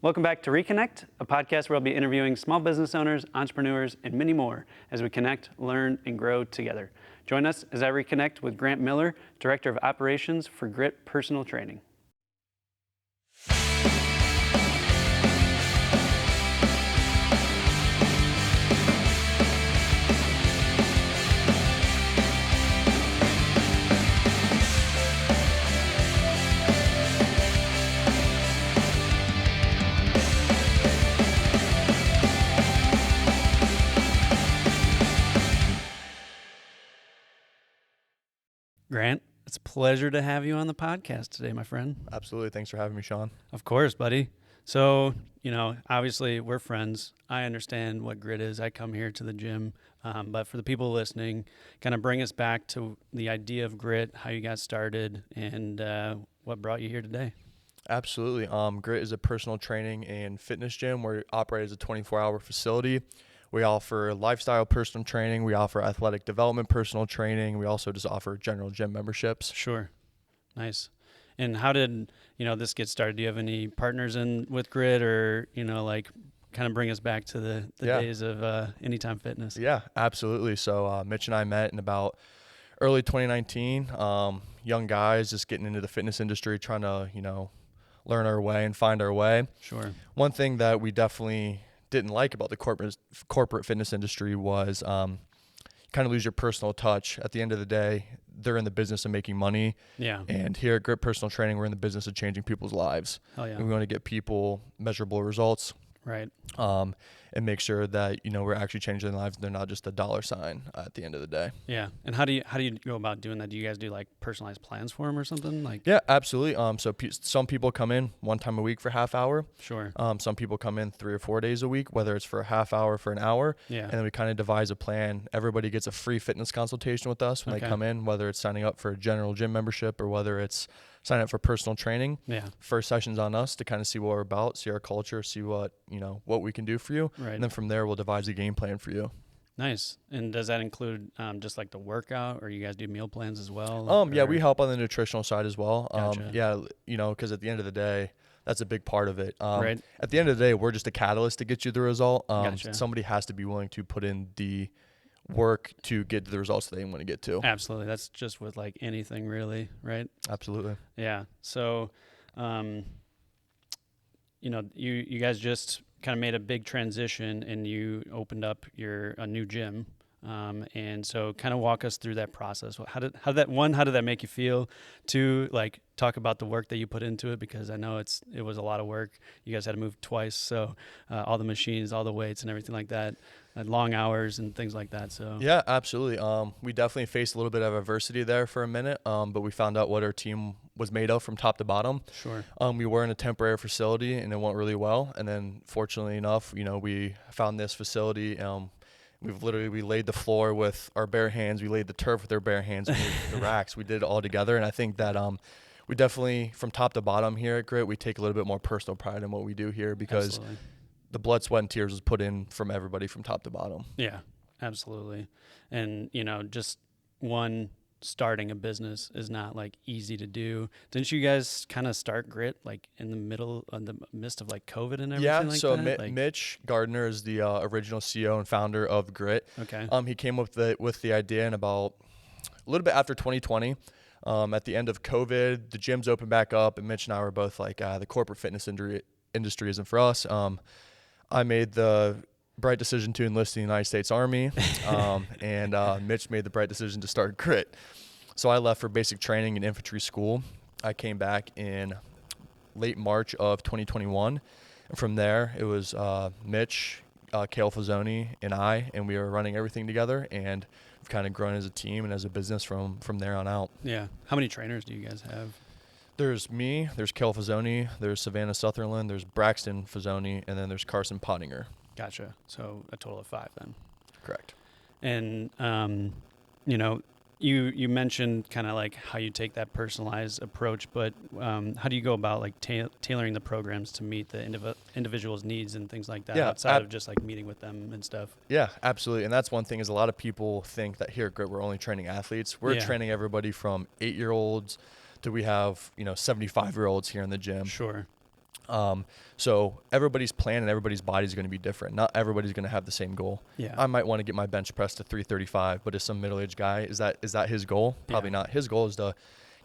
Welcome back to Reconnect, a podcast where I'll be interviewing small business owners, entrepreneurs, and many more as we connect, learn, and grow together. Join us as I reconnect with Grant Miller, Director of Operations for Gritt Personal Training. Grant, it's a pleasure to have you on the podcast today, my friend. Absolutely. Thanks for having me, Sean. Of course, buddy. So, obviously we're friends. I understand what Gritt is. I come here to the gym. But for the people listening, kind of bring us back to the idea of Gritt, how you got started, and what brought you here today. Absolutely. Gritt is a personal training and fitness gym where we operate as a 24-hour facility. We offer lifestyle personal training. We offer athletic development personal training. We also just offer general gym memberships. Sure. Nice. And how did, this get started? Do you have any partners in with Gritt, or, kind of bring us back to the days of Anytime Fitness? Yeah, absolutely. So Mitch and I met in about early 2019. Young guys just getting into the fitness industry, trying to, learn our way and find our way. Sure. One thing that we definitely didn't like about the corporate fitness industry was kind of lose your personal touch. At the end of the day, they're in the business of making money. Yeah. And here at Gritt Personal Training, we're in the business of changing people's lives. Hell yeah. And we want to get people measurable results. Right. And make sure that, we're actually changing their lives. They're not just a dollar sign at the end of the day. Yeah. And how do you go about doing that? Do you guys do like personalized plans for them or something? Yeah, absolutely. So some people come in one time a week for half hour. Sure. Some people come in 3 or 4 days a week, whether it's for a half hour, for an hour. Yeah. And then we kind of devise a plan. Everybody gets a free fitness consultation with us when they come in, whether it's signing up for a general gym membership or whether it's sign up for personal training. Yeah. First session's on us to kind of see what we're about, see our culture, see what we can do for you. Right. And then from there, we'll devise a game plan for you. Nice. And does that include just like the workout, or you guys do meal plans as well? Yeah, we help on the nutritional side as well. Gotcha. Yeah, because at the end of the day, that's a big part of it. Right. At the end of the day, we're just a catalyst to get you the result. Gotcha. Somebody has to be willing to put in the work to get to the results that they want to get to. Absolutely. That's just with like anything really, right? Absolutely. Yeah. So, you guys just kind of made a big transition and you opened up a new gym. And so kind of walk us through that process. How did that make you feel? Two, like talk about the work that you put into it, because I know it was a lot of work. You guys had to move twice. So, all the machines, all the weights and everything like that, long hours and things like that. So yeah, absolutely. We definitely faced a little bit of adversity there for a minute. But we found out what our team was made of from top to bottom. Sure. We were in a temporary facility and it went really well. And then fortunately enough, we found this facility. We laid the floor with our bare hands. We laid the turf with our bare hands. We laid the racks. We did it all together. And I think that we definitely, from top to bottom here at Gritt, we take a little bit more personal pride in what we do here, because Absolutely. The blood, sweat, and tears was put in from everybody from top to bottom. Yeah, absolutely. And, just starting a business is not like easy to do. Didn't you guys kind of start Gritt like in the midst of like COVID and everything? Yeah, like so that? Mitch Gardner is the original CEO and founder of Gritt. Okay. He came up with the idea in about a little bit after 2020. At the end of COVID, the gyms opened back up, and Mitch and I were both like, the corporate fitness industry isn't for us. I made the bright decision to enlist in the United States Army, and Mitch made the bright decision to start Gritt. So I left for basic training in infantry school. I came back in late March of 2021. And from there, it was Mitch, Kale Fazzoni, and I, and we were running everything together, and we've kind of grown as a team and as a business from there on out. Yeah. How many trainers do you guys have? There's me, there's Kale Fazzoni, there's Savannah Sutherland, there's Braxton Fazzoni, and then there's Carson Pottinger. Gotcha. So a total of 5 then. Correct. And, you mentioned kind of like how you take that personalized approach, but how do you go about like tailoring the programs to meet the individual's needs and things like that, outside of just like meeting with them and stuff? Yeah, absolutely. And that's one thing, is a lot of people think that here at Gritt we're only training athletes. We're training everybody from 8-year-olds to we have 75-year-olds here in the gym. Sure. So everybody's plan and everybody's body is going to be different. Not everybody's going to have the same goal. Yeah. I might want to get my bench press to 335, but as some middle-aged guy, is that his goal? Probably not. His goal is to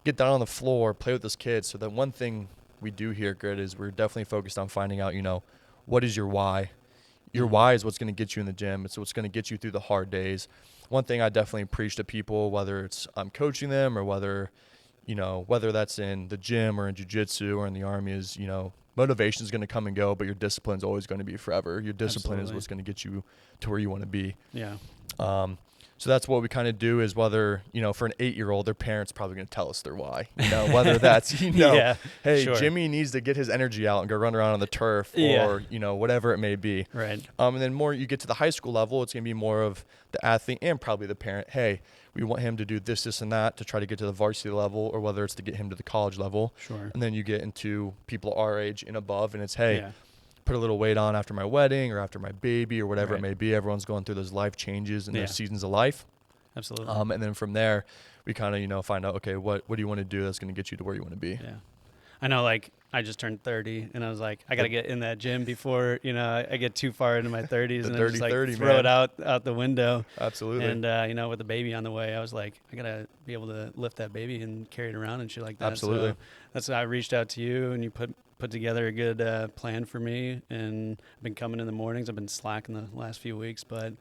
get down on the floor, play with his kids. So that one thing we do here at Grit is we're definitely focused on finding out, what is your why? Your why is what's going to get you in the gym. It's what's going to get you through the hard days. One thing I definitely preach to people, whether it's I'm coaching them or whether that's in the gym or in jiu-jitsu or in the Army, is, motivation is going to come and go, but your discipline is always going to be forever. Your discipline is what's going to get you to where you want to be. Yeah. So that's what we kind of do is whether, for an 8-year-old, their parents probably going to tell us their why, whether that's, Yeah, hey, sure. Jimmy needs to get his energy out and go run around on the turf or, whatever it may be. Right. And then more you get to the high school level, it's going to be more of the athlete and probably the parent. Hey, we want him to do this, and that to try to get to the varsity level, or whether it's to get him to the college level. Sure. And then you get into people our age and above, and it's, hey, put a little weight on after my wedding or after my baby or whatever it may be. Everyone's going through those life changes and those seasons of life. Absolutely. And then from there, we kind of, find out, okay, what do you want to do that's going to get you to where you want to be? Yeah. I know, like, I just turned 30, and I was like, I got to get in that gym before, I get too far into my 30s and dirty just, like, 30, throw man. it out the window. Absolutely. And, with the baby on the way, I was like, I got to be able to lift that baby and carry it around and shit like that. Absolutely. So that's why I reached out to you, and you put together a good plan for me, and I've been coming in the mornings. I've been slacking the last few weeks, but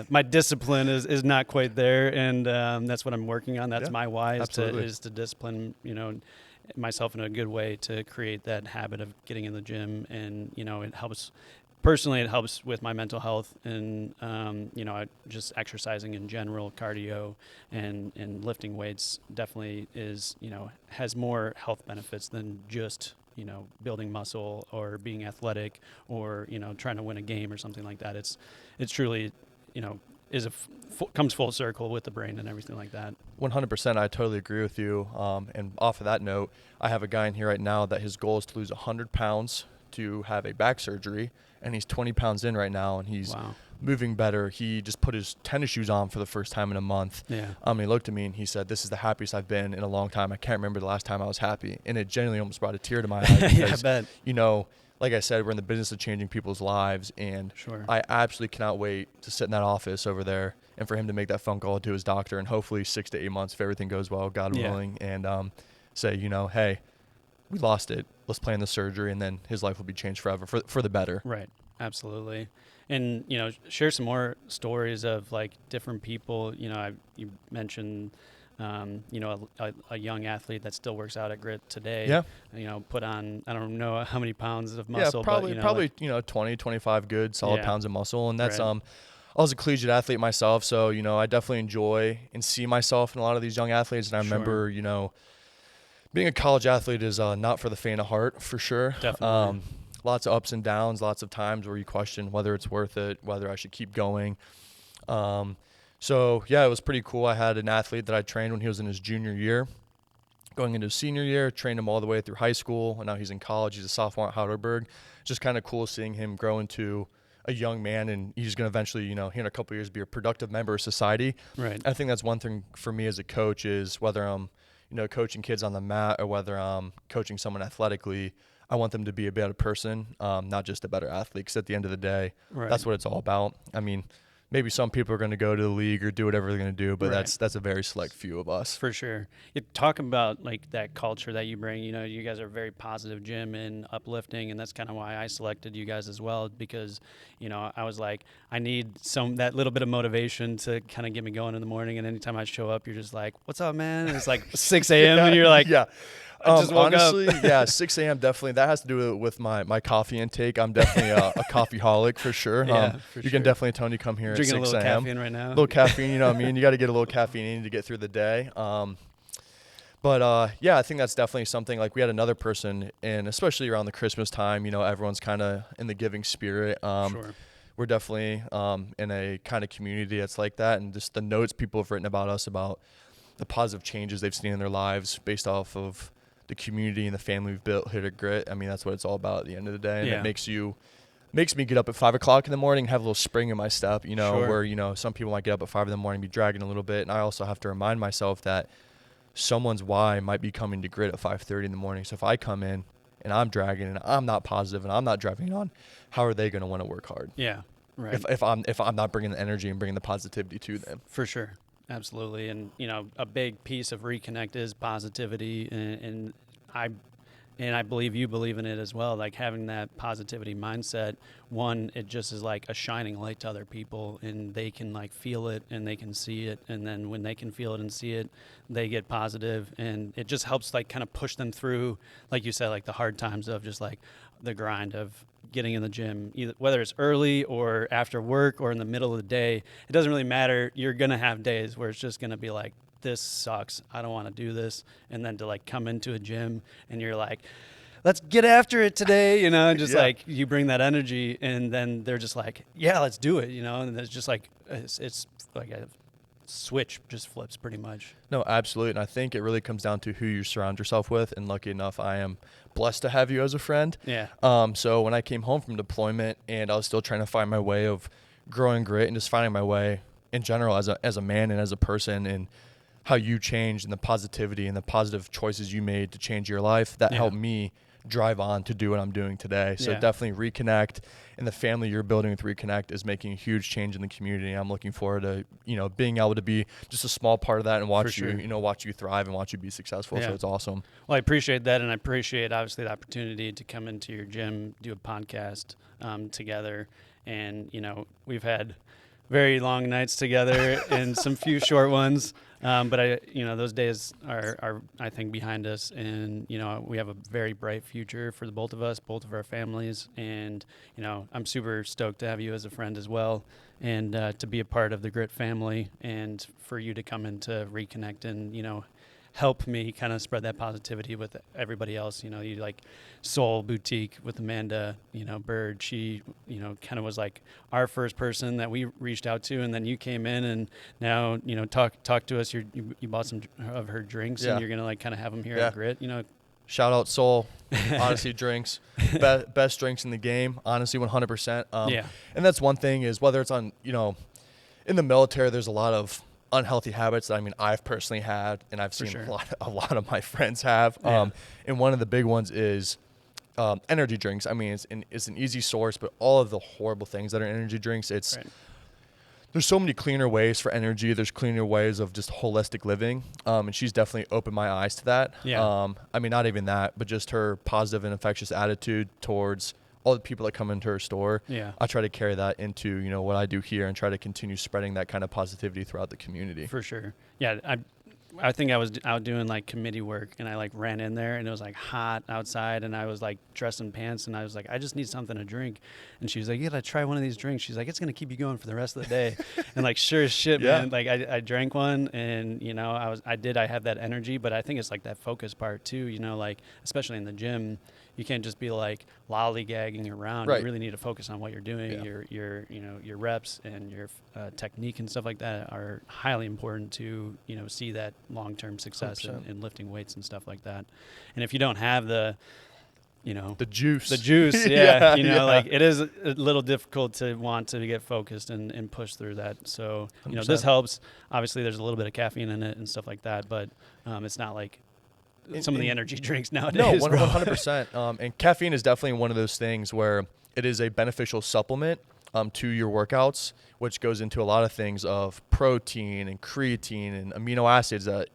my discipline is not quite there, and that's what I'm working on. That's my why is to discipline, myself in a good way to create that habit of getting in the gym, and it helps. Personally, it helps with my mental health and, just exercising in general, cardio and lifting weights definitely is, has more health benefits than just, building muscle or being athletic or, trying to win a game or something like that. It's truly, comes full circle with the brain and everything like that. 100%. I totally agree with you. And off of that note, I have a guy in here right now that his goal is to lose 100 pounds to have a back surgery. And he's 20 pounds in right now, and he's moving better. He just put his tennis shoes on for the first time in a month. Yeah. He looked at me and he said, "This is the happiest I've been in a long time. I can't remember the last time I was happy." And it genuinely almost brought a tear to my eye because, I bet. like I said, we're in the business of changing people's lives, and I absolutely cannot wait to sit in that office over there and for him to make that phone call to his doctor, and hopefully 6 to 8 months if everything goes well, God willing, and say, hey, we lost it. Let's plan the surgery, and then his life will be changed forever for the better. Right. Absolutely. And, share some more stories of like different people. You mentioned, a young athlete that still works out at Grit today. Yeah. Put on, I don't know how many pounds of muscle. Yeah, probably, but, 20, 25 good solid pounds of muscle. And that's, right. I was a collegiate athlete myself. So, I definitely enjoy and see myself in a lot of these young athletes. And I remember, being a college athlete is not for the faint of heart, for sure. Definitely. Lots of ups and downs, lots of times where you question whether it's worth it, whether I should keep going. So, yeah, it was pretty cool. I had an athlete that I trained when he was in his junior year. Going into his senior year, trained him all the way through high school, and now he's in college. He's a sophomore at Heidelberg. It's just kind of cool seeing him grow into a young man, and he's going to eventually, here in a couple of years, be a productive member of society. Right. I think that's one thing for me as a coach is whether I'm, coaching kids on the mat or whether I'm coaching someone athletically, I want them to be a better person, not just a better athlete, because at the end of the day, that's what it's all about. I mean, maybe some people are going to go to the league or do whatever they're going to do, but that's a very select few of us. For sure. You talk about like that culture that you bring. You guys are a very positive gym and uplifting, and that's kind of why I selected you guys as well, because I was like, I need that little bit of motivation to kind of get me going in the morning. And anytime I show up, you're just like, "What's up, man?" And it's like 6 a.m. and you're like, "Yeah." I just woke honestly, up. Yeah, 6 a.m. definitely. That has to do with my coffee intake. I'm definitely a coffeeholic for sure. You can definitely tell when you come here drinking at 6 a.m. a little caffeine right now. A little caffeine, you know what I mean? You got to get a little caffeine to get through the day. But I think that's definitely something. Like we had another person, and especially around the Christmas time, everyone's kind of in the giving spirit. We're definitely in a kind of community that's like that, and just the notes people have written about us, about the positive changes they've seen in their lives based off of the community and the family we've built here at Grit. I mean, that's what it's all about at the end of the day. And it makes me get up at 5 o'clock in the morning, have a little spring in my step, where, some people might get up at 5 in the morning, be dragging a little bit. And I also have to remind myself that someone's why might be coming to Grit at 5:30 in the morning. So if I come in and I'm dragging and I'm not positive and I'm not driving it on, how are they going to want to work hard? Yeah. Right. If I'm not bringing the energy and bringing the positivity to them. For sure. Absolutely. And, a big piece of Reconnect is positivity. And I believe you believe in it as well. Like having that positivity mindset, one, it just is like a shining light to other people, and they can like feel it and they can see it. And then when they can feel it and see it, they get positive, and it just helps like kind of push them through, like you said, like the hard times of just like the grind of getting in the gym, either whether it's early or after work or in the middle of the day. It doesn't really matter. You're going to have days where it's just going to be like, this sucks, I don't want to do this. And then to like come into a gym and you're like, let's get after it today, and just like you bring that energy, and then they're just like, yeah, let's do it, and it's just like, it's like a switch just flips pretty much. No, absolutely. And I think it really comes down to who you surround yourself with. And lucky enough, I am blessed to have you as a friend. Yeah. So when I came home from deployment and I was still trying to find my way of growing grit and just finding my way in general as a man and as a person, and how you changed and the positivity and the positive choices you made to change your life, that helped me drive on to do what I'm doing today. So definitely Reconnect and the family you're building with Reconnect is making a huge change in the community. I'm looking forward to, being able to be just a small part of that and watch watch you thrive and watch you be successful. Yeah. So it's awesome. Well, I appreciate that. And I appreciate obviously the opportunity to come into your gym, do a podcast together. And, we've had very long nights together and some few short ones. But those days are I think behind us, and we have a very bright future for the both of us, both of our families, and I'm super stoked to have you as a friend as well, and to be a part of the Grit family, and for you to come in to Reconnect and help me kind of spread that positivity with everybody else. You like Soul Boutique with Amanda, Bird, she, kind of was like our first person that we reached out to. And then you came in and now, talk to us. You bought some of her drinks and you're going to like kind of have them here at Grit, Shout out Soul, honestly, drinks, best drinks in the game, honestly, 100%. And that's one thing is whether it's on, in the military, there's a lot of unhealthy habits that I've personally had, and I've seen a lot of my friends have. And one of the big ones is energy drinks. It's an easy source, but all of the horrible things that are energy drinks, there's so many cleaner ways for energy. There's cleaner ways of just holistic living. And she's definitely opened my eyes to that. Not even that, but just her positive and infectious attitude towards all the people that come into her store. I try to carry that into, what I do here and try to continue spreading that kind of positivity throughout the community. For sure. Yeah. I think I was out doing like committee work, and I like ran in there and it was like hot outside, and I was like dressed in pants, and I was like, I just need something to drink. And she was like, you gotta try one of these drinks. She's like, it's gonna keep you going for the rest of the day. And like, sure as shit, man. Like I drank one, and I have that energy, but I think it's like that focus part too, like especially in the gym, you can't just be like lollygagging around. You really need to focus on what you're doing. Your reps and your technique and stuff like that are highly important to see that long-term success in lifting weights and stuff like that. And if you don't have the juice, like it is a little difficult to want to get focused and push through that. So this helps. Obviously, there's a little bit of caffeine in it and stuff like that, but it's not like some of the energy drinks nowadays. No, 100%. And caffeine is definitely one of those things where it is a beneficial supplement to your workouts, which goes into a lot of things of protein and creatine and amino acids that,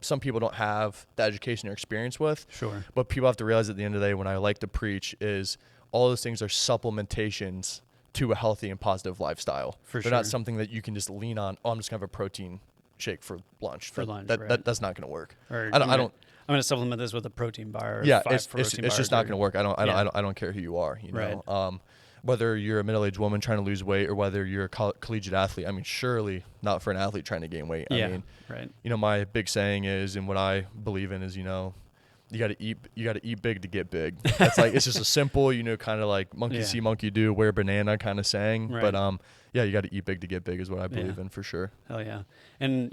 some people don't have the education or experience with. Sure. But people have to realize at the end of the day, when I like to preach, is all those things are supplementations to a healthy and positive lifestyle. They're not something that you can just lean on. Oh, I'm just going to have a protein shake for lunch. That's not going to work. I'm going to supplement this with a protein bar. Or it's just not going to work. I don't care who you are. Whether you're a middle-aged woman trying to lose weight or whether you're a collegiate athlete. Surely not for an athlete trying to gain weight. My big saying is, and what I believe in is, you got to eat big to get big. That's like, it's just a simple, kind of like monkey see, monkey do, wear banana kind of saying. Right. But you got to eat big to get big is what I believe in for sure. Hell yeah. And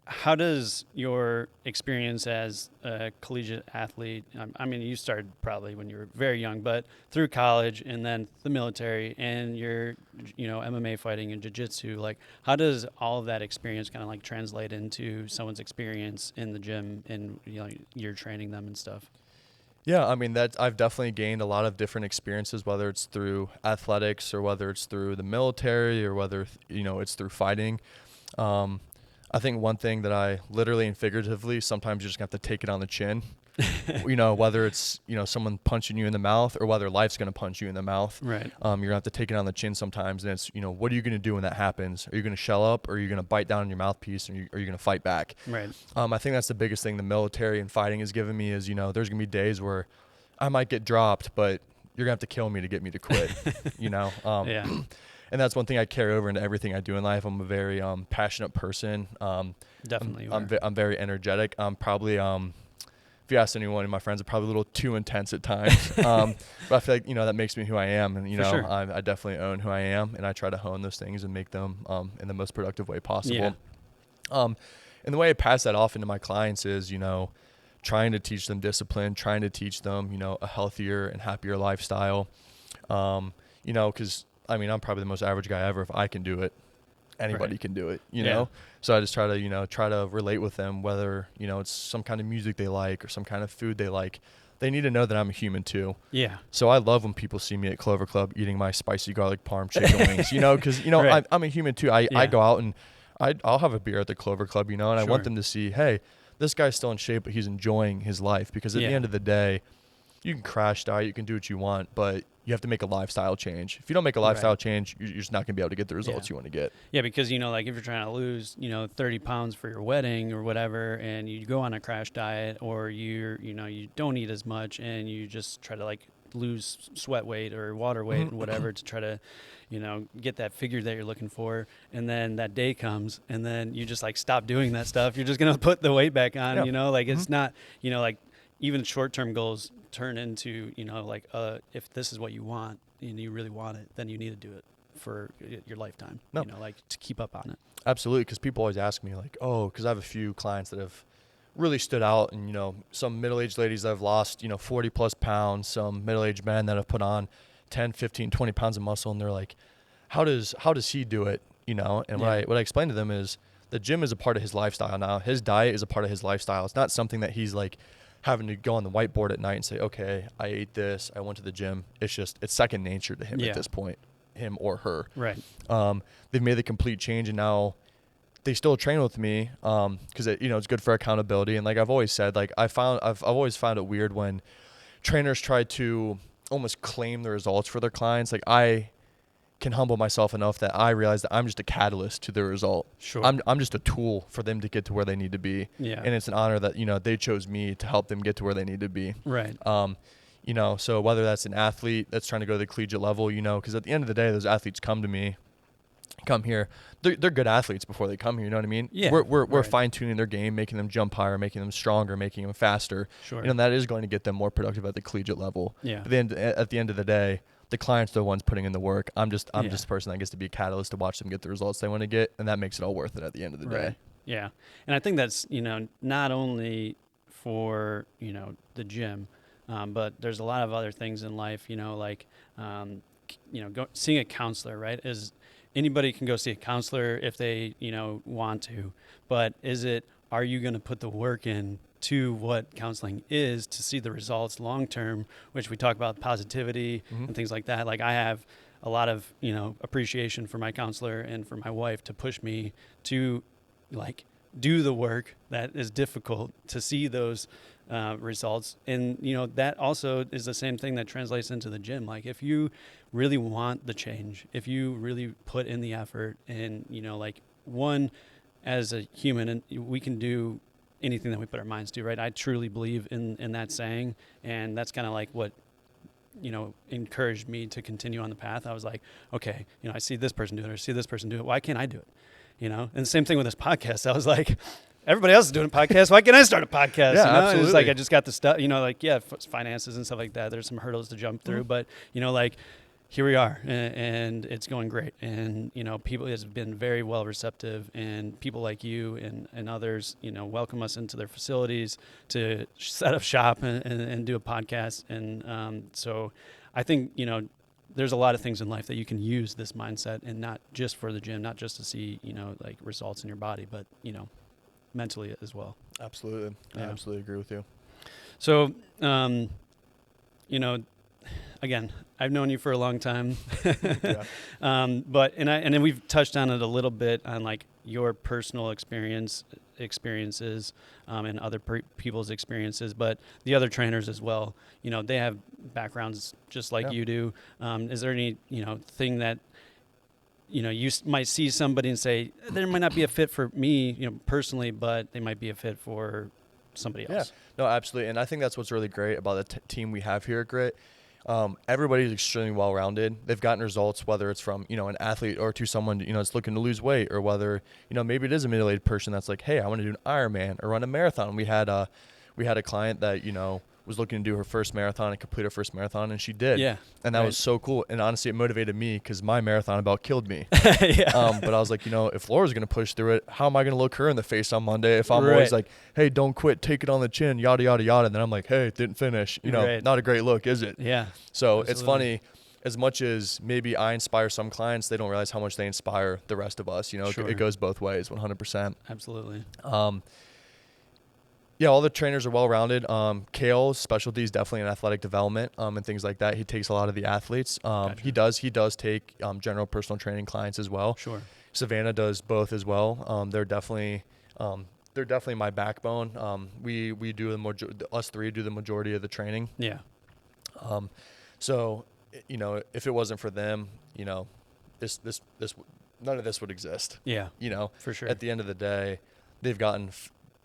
how does your experience as a collegiate athlete, you started probably when you were very young, but through college and then the military and your, MMA fighting and jiu-jitsu, like how does all of that experience kind of like translate into someone's experience in the gym and, you're training them and stuff? Yeah, I mean that I've definitely gained a lot of different experiences, whether it's through athletics or whether it's through the military or whether it's through fighting. Um, I think one thing that I literally and figuratively sometimes you just have to take it on the chin. Whether it's someone punching you in the mouth or whether life's going to punch you in the mouth. Right. You're gonna have to take it on the chin sometimes, and it's what are you going to do when that happens? Are you going to shell up, or are you going to bite down on your mouthpiece, and are you going to fight back? Right. I think that's the biggest thing the military and fighting has given me is there's going to be days where I might get dropped, but you're going to have to kill me to get me to quit. Yeah. And that's one thing I carry over into everything I do in life. I'm a very passionate person. Definitely. I'm very energetic. I'm probably if you ask anyone of my friends, I'm probably a little too intense at times. But I feel like that makes me who I am, and sure. I definitely own who I am, and I try to hone those things and make them in the most productive way possible. Yeah. And the way I pass that off into my clients is trying to teach them discipline, trying to teach them a healthier and happier lifestyle. Because I'm probably the most average guy ever. If I can do it, anybody Right. can do it, Yeah. So I just try to relate with them, whether it's some kind of music they like or some kind of food they like. They need to know that I'm a human too. Yeah. So I love when people see me at Clover Club eating my spicy garlic parm chicken wings, because Right. I'm a human too. I Yeah. go out and I'll have a beer at the Clover Club, and I Sure. want them to see, hey, this guy's still in shape, but he's enjoying his life, because at the Yeah. end of the day, you can crash diet, you can do what you want, but you have to make a lifestyle change. If you don't make a lifestyle Right. change, you're just not going to be able to get the results Yeah. you want to get. Yeah, because like if you're trying to lose 30 pounds for your wedding or whatever, and you go on a crash diet, or you don't eat as much, and you just try to like lose sweat weight or water weight or whatever to try to get that figure that you're looking for, and then that day comes, and then you just like stop doing that stuff, you're just gonna put the weight back on. Yeah. It's not like even short-term goals turn into if this is what you want and you really want it, then you need to do it for your lifetime. No. To keep up on it. Absolutely, because people always ask me because I have a few clients that have really stood out, and some middle-aged ladies that have lost 40 plus pounds, some middle-aged men that have put on 10, 15, 20 pounds of muscle, and they're like, how does he do it? And Yeah. what I explain to them is the gym is a part of his lifestyle now. His diet is a part of his lifestyle. It's not something that he's like having to go on the whiteboard at night and say, okay, I ate this, I went to the gym. It's second nature to him Yeah. at this point, him or her. Right. They've made the complete change, and now they still train with me because it's good for accountability. And like I've always said, I've always found it weird when trainers try to almost claim the results for their clients. Like I can humble myself enough that I realize that I'm just a catalyst to their result. Sure. I'm just a tool for them to get to where they need to be. Yeah. And it's an honor that they chose me to help them get to where they need to be. Right. So whether that's an athlete that's trying to go to the collegiate level, because at the end of the day, those athletes come here, they're good athletes before they come here. You know what I mean? Yeah. We're Right. fine tuning their game, making them jump higher, making them stronger, making them faster. Sure. That is going to get them more productive at the collegiate level. Yeah. But then at the end of the day, the clients are the ones putting in the work. I'm just Yeah. the person that gets to be a catalyst to watch them get the results they want to get, and that makes it all worth it at the end of the Right. day. Yeah. And I think that's, not only for, the gym, but there's a lot of other things in life, seeing a counselor, right? Anybody can go see a counselor if they, want to, but are you going to put the work in to what counseling is to see the results long-term, which we talk about positivity Mhm. and things like that. Like I have a lot of, appreciation for my counselor and for my wife to push me to do the work that is difficult to see those results. And, that also is the same thing that translates into the gym. Like if you really want the change, if you really put in the effort and, one, as a human, and we can do anything that we put our minds to, right? I truly believe in that saying. And that's kind of like what, encouraged me to continue on the path. I was like, okay, I see this person do it, or see this person do it. Why can't I do it? And the same thing with this podcast. I was like, everybody else is doing a podcast. Why can't I start a podcast? Yeah, And absolutely. it's like, I just got the stuff, finances and stuff like that. There's some hurdles to jump through, but here we are, and it's going great. And, people has been very well receptive, and people like you and others, welcome us into their facilities to set up shop and do a podcast. And so I think, there's a lot of things in life that you can use this mindset, and not just for the gym, not just to see, results in your body, but, mentally as well. Absolutely. Yeah. I absolutely agree with you. So, you know, again, I've known you for a long time, Yeah. and then we've touched on it a little bit on like your personal experiences, and other people's experiences, but the other trainers as well. You know, they have backgrounds just like Yeah. you do. Is there any thing that you might see somebody and say there might not be a fit for me, personally, but they might be a fit for somebody Yeah, else? no, absolutely. And I think that's what's really great about the team we have here at Grit. Everybody's extremely well-rounded. They've gotten results, whether it's from, an athlete or to someone, that's looking to lose weight, or whether, maybe it is a middle-aged person that's like, hey, I want to do an Ironman or run a marathon. We had a client that, was looking to do her first marathon and complete her first marathon, and she did. Yeah. And that Right. was so cool. And honestly, it motivated me because my marathon about killed me. Yeah. But I was like, if Laura's going to push through it, how am I going to look her in the face on Monday if I'm Right. always like, hey, don't quit, take it on the chin, yada, yada, yada. And then I'm like, hey, didn't finish. Right. Not a great look, is it? Yeah. So Absolutely. it's funny, as much as maybe I inspire some clients, they don't realize how much they inspire the rest of us. Sure. It goes both ways, 100%. Absolutely. Yeah, all the trainers are well-rounded. Kale's specialty is definitely in athletic development and things like that. He takes a lot of the athletes. Gotcha. He does take general personal training clients as well. Sure. Savannah does both as well. They're definitely my backbone. We do us three do the majority of the training. Yeah. So, if it wasn't for them, this none of this would exist. Yeah. For sure. At the end of the day, they've gotten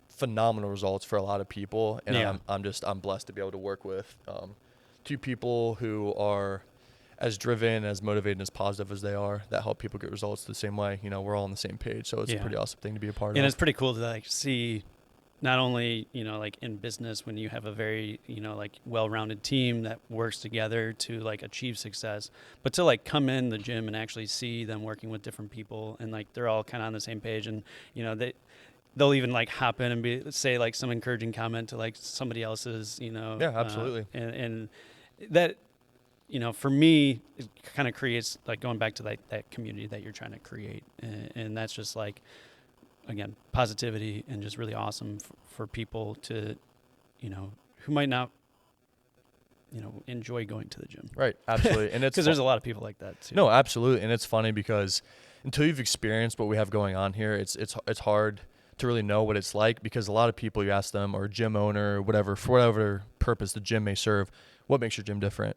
phenomenal results for a lot of people, and Yeah. I'm blessed to be able to work with two people who are as driven, as motivated, and as positive as they are, that help people get results the same way. We're all on the same page, so it's a pretty awesome thing to be a part of. And it's pretty cool to like see, not only like in business when you have a very like well-rounded team that works together to like achieve success, but to like come in the gym and actually see them working with different people and like they're all kind of on the same page, and they'll even like hop in and say like some encouraging comment to like somebody else's, Yeah, absolutely. And that, for me, it kind of creates like going back to like that community that you're trying to create. And that's just like, again, positivity and just really awesome for people to, who might not, enjoy going to the gym. Right. Absolutely. And it's because there's a lot of people like that too. No, absolutely. And it's funny because until you've experienced what we have going on here, it's hard to really know what it's like, because a lot of people, you ask them, or a gym owner or whatever, for whatever purpose the gym may serve, what makes your gym different?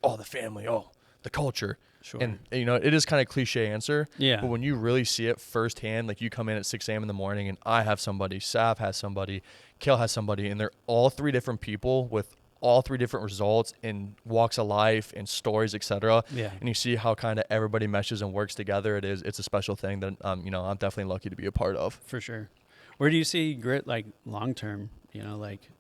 Oh, the family. Oh, the culture. Sure. And it is kind of cliche answer. Yeah. But when you really see it firsthand, like you come in at 6 a.m. in the morning and I have somebody, Sav has somebody, Kale has somebody, and they're all three different people with all three different results in walks of life and stories, etc. Yeah. And you see how kind of everybody meshes and works together. It's a special thing that I'm definitely lucky to be a part of. For sure. Where do you see Grit like long term? Like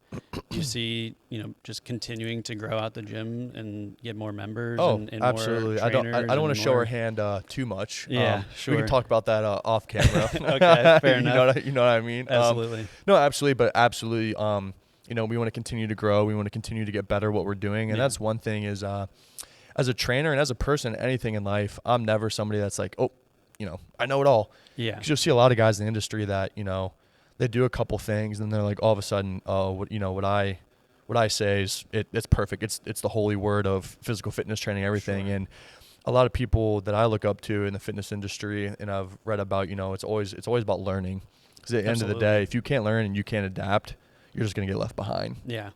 you see, just continuing to grow out the gym and get more members. Oh, and absolutely. More I don't want to show more... our hand too much. Yeah, sure. We can talk about that off camera. Okay, fair enough. You know what I mean? Absolutely. No, absolutely. But absolutely. We want to continue to grow. We want to continue to get better at what we're doing. And that's one thing is, as a trainer and as a person, anything in life, I'm never somebody that's like, oh, I know it all. Yeah. Because you'll see a lot of guys in the industry that, they do a couple things and they're like, all of a sudden, what I say is it's perfect. It's the holy word of physical fitness training, everything. Sure. And a lot of people that I look up to in the fitness industry and I've read about, it's always about learning. Because at the end of the day, if you can't learn and you can't adapt, you're just going to get left behind. Yeah.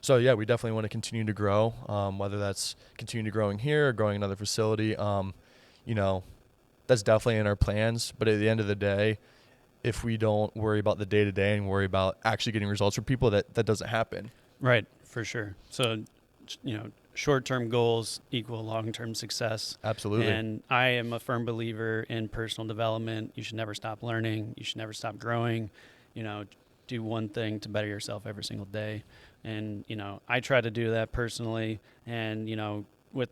So yeah, we definitely want to continue to grow, whether that's continue to growing here or growing another facility. That's definitely in our plans. But at the end of the day, if we don't worry about the day-to-day and worry about actually getting results for people, that doesn't happen. Right, for sure. So, short-term goals equal long-term success. Absolutely. And I am a firm believer in personal development. You should never stop learning. You should never stop growing. Do one thing to better yourself every single day. And, I try to do that personally. And, with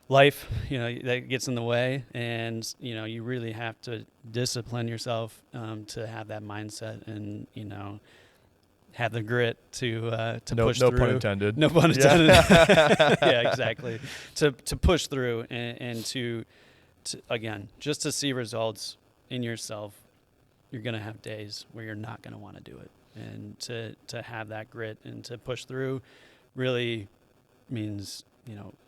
life, that gets in the way, and you really have to discipline yourself to have that mindset, and have the grit to push through. No pun intended. No pun intended. Yeah, exactly. To push through and to again, just to see results in yourself. You're gonna have days where you're not gonna want to do it, and to have that grit and to push through. really means,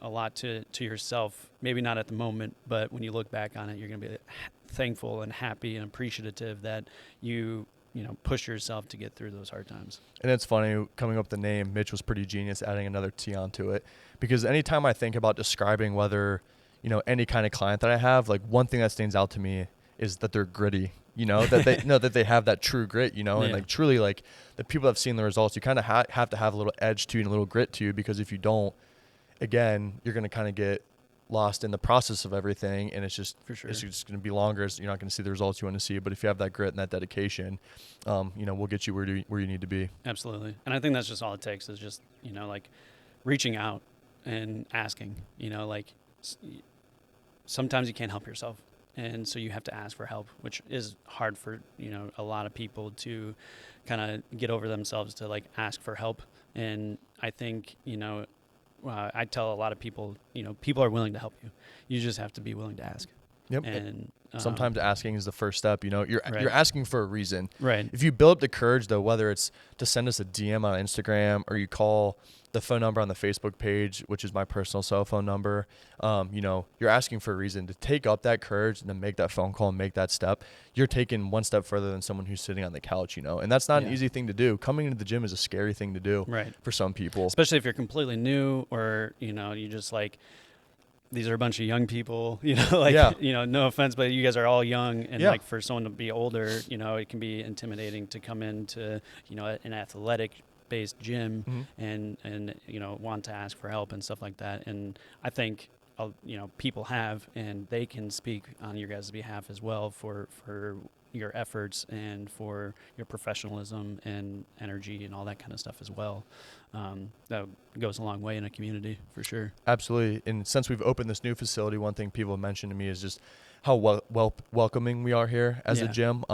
a lot to yourself. Maybe not at the moment, but when you look back on it, you're going to be thankful and happy and appreciative that you push yourself to get through those hard times. And it's funny, coming up with the name, Mitch was pretty genius adding another T onto it, because anytime I think about describing whether, any kind of client that I have, like one thing that stands out to me is that they're gritty, that they that they have that true grit, and like truly, like the people that have seen the results, you kind of have to have a little edge to you and a little grit to you, because if you don't, again, you're going to kind of get lost in the process of everything, and it's just For sure. It's just going to be longer. You're not going to see the results you want to see. But if you have that grit and that dedication, we'll get you where you need to be. Absolutely. And I think that's just all it takes is just, like reaching out and asking, sometimes you can't help yourself. And so you have to ask for help, which is hard for, a lot of people to kind of get over themselves to like ask for help. And I think, I tell a lot of people, people are willing to help you. You just have to be willing to ask. Yep. And sometimes asking is the first step. You're asking for a reason. Right. If you build up the courage, though, whether it's to send us a DM on Instagram or you call the phone number on the Facebook page, which is my personal cell phone number, you're asking for a reason to take up that courage and to make that phone call and make that step. You're taking one step further than someone who's sitting on the couch, and that's not an easy thing to do. Coming into the gym is a scary thing to do for some people. Especially if you're completely new or, you just like, these are a bunch of young people, no offense, but you guys are all young. And like for someone to be older, it can be intimidating to come into, an athletic based gym and want to ask for help and stuff like that. And I think people have, and they can speak on your guys' behalf as well for your efforts and for your professionalism and energy and all that kind of stuff as well. That goes a long way in a community for sure. Absolutely. And since we've opened this new facility, one thing people have mentioned to me is just how welcoming we are here as a gym.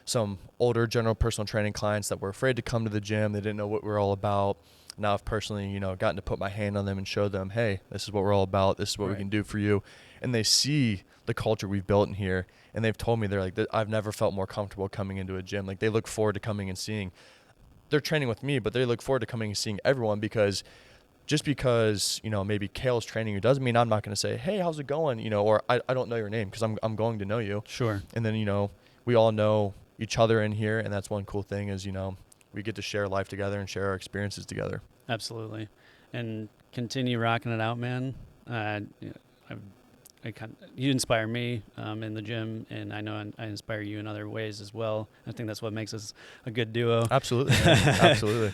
Some older general personal training clients that were afraid to come to the gym. They didn't know what we're all about. Now I've personally, gotten to put my hand on them and show them, hey, this is what we're all about. This is what we can do for you. And they see the culture we've built in here. And they've told me, they're like, I've never felt more comfortable coming into a gym. Like they look forward to coming and seeing. They're training with me, but they look forward to coming and seeing everyone, because just because, maybe Kale's training you doesn't mean I'm not going to say, hey, how's it going? Or I don't know your name, because I'm going to know you. Sure. And then, we all know each other in here, and that's one cool thing is, we get to share life together and share our experiences together. Absolutely. And continue rocking it out, man. You inspire me in the gym, and I know I inspire you in other ways as well. I think that's what makes us a good duo. Absolutely. Absolutely.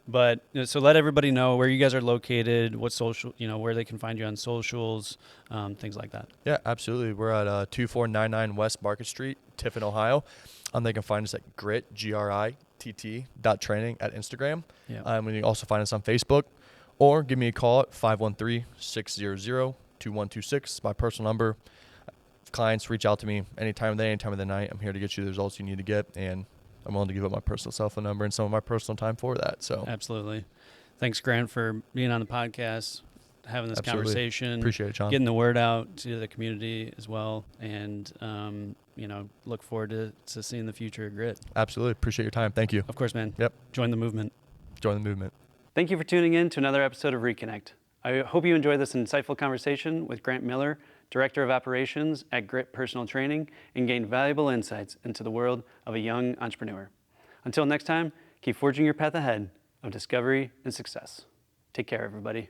But so let everybody know where you guys are located, what social, where they can find you on socials, things like that. Yeah, absolutely. We're at 2499 West Market Street, Tiffin, Ohio. They can find us at gritt.training at Instagram. Yeah. And you can also find us on Facebook, or give me a call at 513-600-2126. My personal number. If clients reach out to me any time of the night, I'm here to get you the results you need to get, and I'm willing to give up my personal cell phone number and some of my personal time for that. So absolutely. Thanks, Grant, for being on the podcast, having this conversation. Appreciate it, John. Getting the word out to the community as well, and look forward to seeing the future of Grit. Absolutely. Appreciate your time. Thank you. Of course, man. Yep. Join the movement. Join the movement. Thank you for tuning in to another episode of Reconnect. I hope you enjoyed this insightful conversation with Grant Miller, Director of Operations at Grit Personal Training, and gained valuable insights into the world of a young entrepreneur. Until next time, keep forging your path ahead of discovery and success. Take care, everybody.